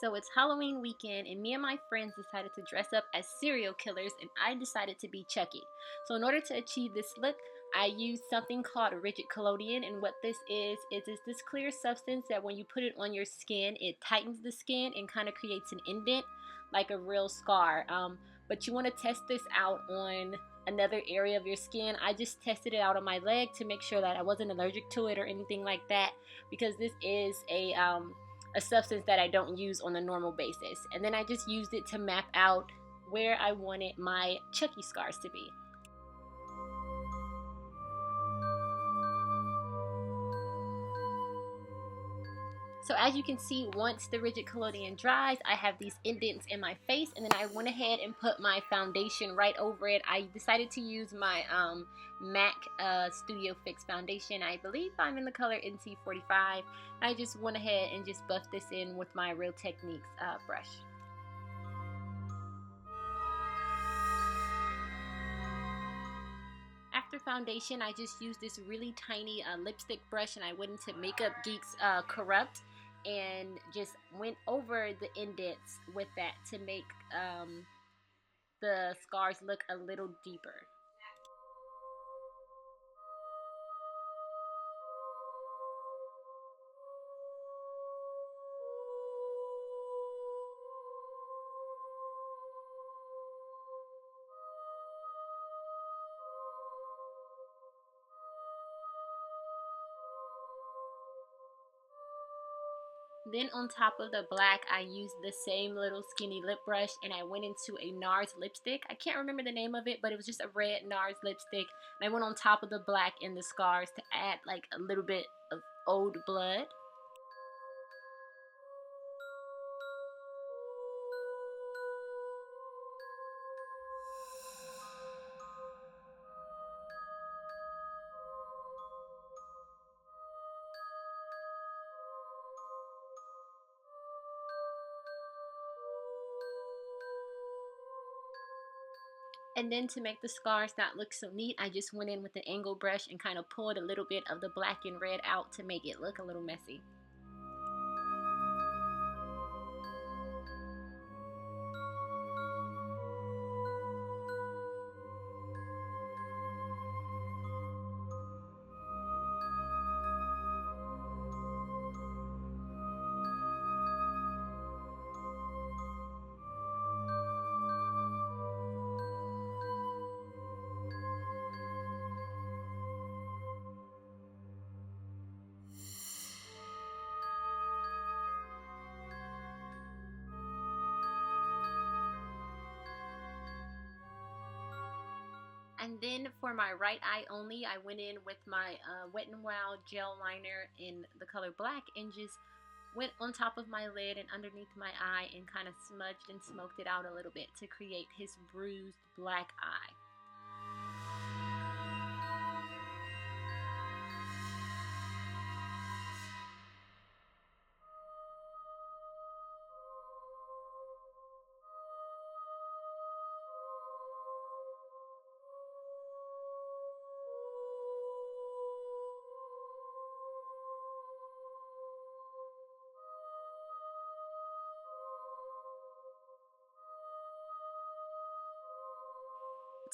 So it's Halloween weekend, and me and my friends decided to dress up as serial killers, and I decided to be Chucky. So in order to achieve this look, I used something called rigid collodion, and what this is this clear substance that when you put it on your skin, it tightens the skin and kind of creates an indent, like a real scar. But you want to test this out on another area of your skin. I just tested it out on my leg to make sure that I wasn't allergic to it or anything like that, because this is a substance that I don't use on a normal basis. And then I just used it to map out where I wanted my Chucky scars to be. So as you can see, once the rigid collodion dries, I have these indents in my face, and then I went ahead and put my foundation right over it. I decided to use my MAC Studio Fix foundation. I believe I'm in the color NC45. I just went ahead and just buffed this in with my Real Techniques brush. After foundation, I just used this really tiny lipstick brush, and I went into Makeup Geek's Corrupt and just went over the indents with that to make the scars look a little deeper. Then on top of the black, I used the same little skinny lip brush, and I went into a NARS lipstick. I can't remember the name of it, but it was just a red NARS lipstick. And I went on top of the black and the scars to add like a little bit of old blood. And then to make the scars not look so neat, I just went in with an angle brush and kind of pulled a little bit of the black and red out to make it look a little messy. And then for my right eye only, I went in with my Wet n Wild gel liner in the color black and just went on top of my lid and underneath my eye and kind of smudged and smoked it out a little bit to create his bruised black eye.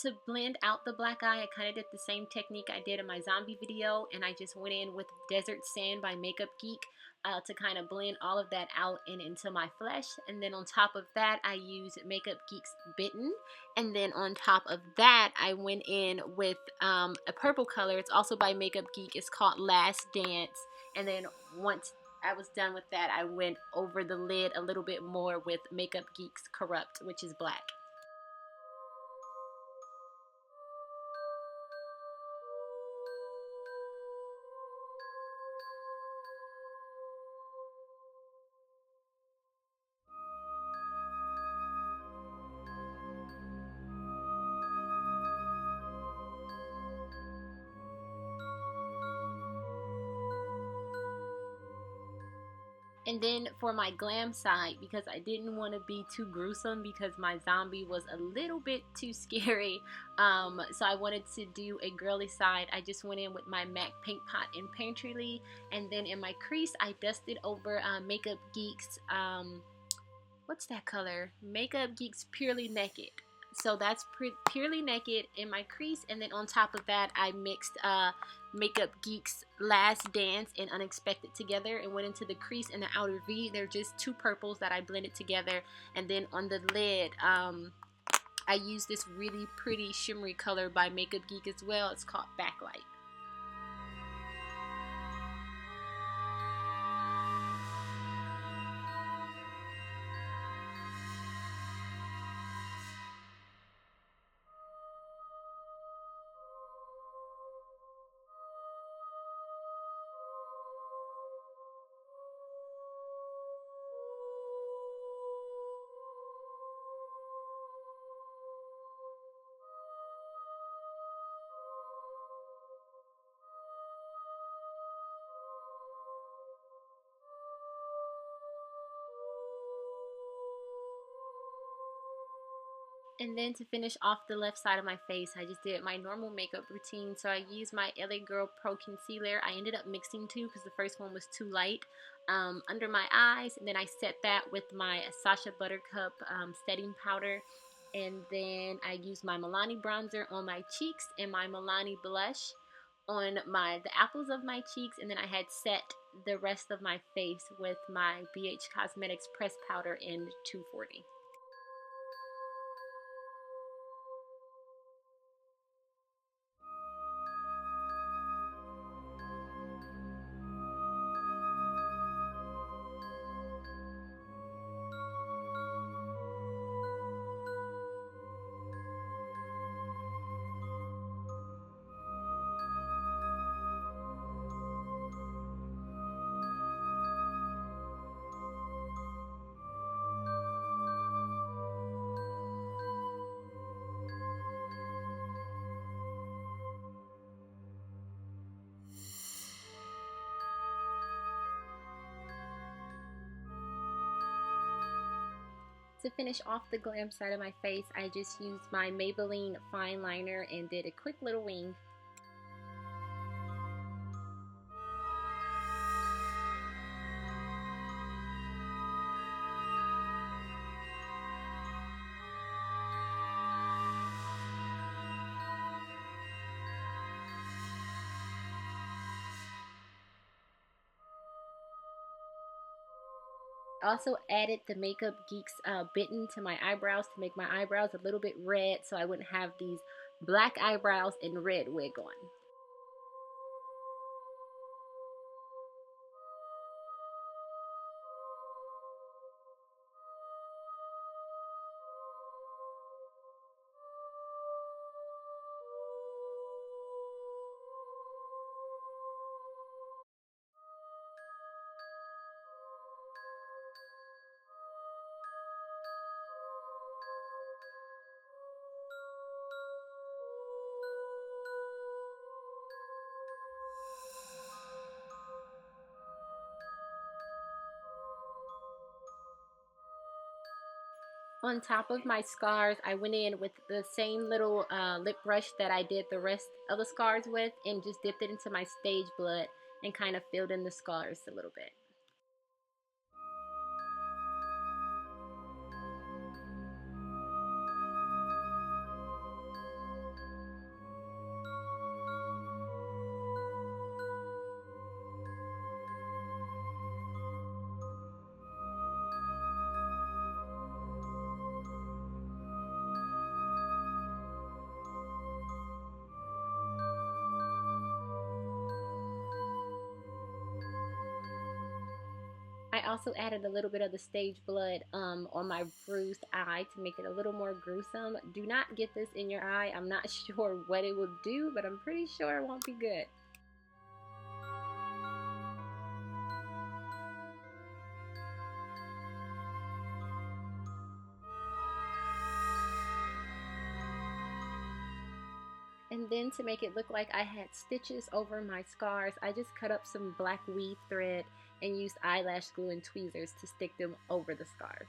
To blend out the black eye, I kind of did the same technique I did in my zombie video, and I just went in with Desert Sand by Makeup Geek to kind of blend all of that out and into my flesh. And then on top of that, I used Makeup Geek's Bitten, and then on top of that, I went in with a purple color. It's also by Makeup Geek. It's called Last Dance. And then once I was done with that, I went over the lid a little bit more with Makeup Geek's Corrupt, which is black. And then for my glam side, because I didn't want to be too gruesome because my zombie was a little bit too scary, so I wanted to do a girly side. I just went in with my MAC Paint Pot in Painterly, and then in my crease I dusted over Makeup Geek's what's that color? Makeup Geek's Purely Naked. So that's Purely Naked in my crease, and then on top of that I mixed Makeup Geek's Last Dance and Unexpected together and went into the crease and the outer V. They're just two purples that I blended together, and then on the lid I used this really pretty shimmery color by Makeup Geek as well. It's called Backlight. And then to finish off the left side of my face, I just did my normal makeup routine. So I used my LA Girl Pro Concealer. I ended up mixing two because the first one was too light under my eyes. And then I set that with my Sacha Buttercup setting powder. And then I used my Milani bronzer on my cheeks and my Milani blush on the apples of my cheeks. And then I had set the rest of my face with my BH Cosmetics pressed powder in 240. To finish off the glam side of my face, I just used my Maybelline fine liner and did a quick little wing. Also added the Makeup Geek's Bitten to my eyebrows to make my eyebrows a little bit red so I wouldn't have these black eyebrows and red wig on. On top of my scars, I went in with the same little lip brush that I did the rest of the scars with and just dipped it into my stage blood and kind of filled in the scars a little bit. I also added a little bit of the stage blood on my bruised eye to make it a little more gruesome. Do not get this in your eye. I'm not sure what it will do, but I'm pretty sure it won't be good. And then to make it look like I had stitches over my scars, I just cut up some black weave thread and used eyelash glue and tweezers to stick them over the scars.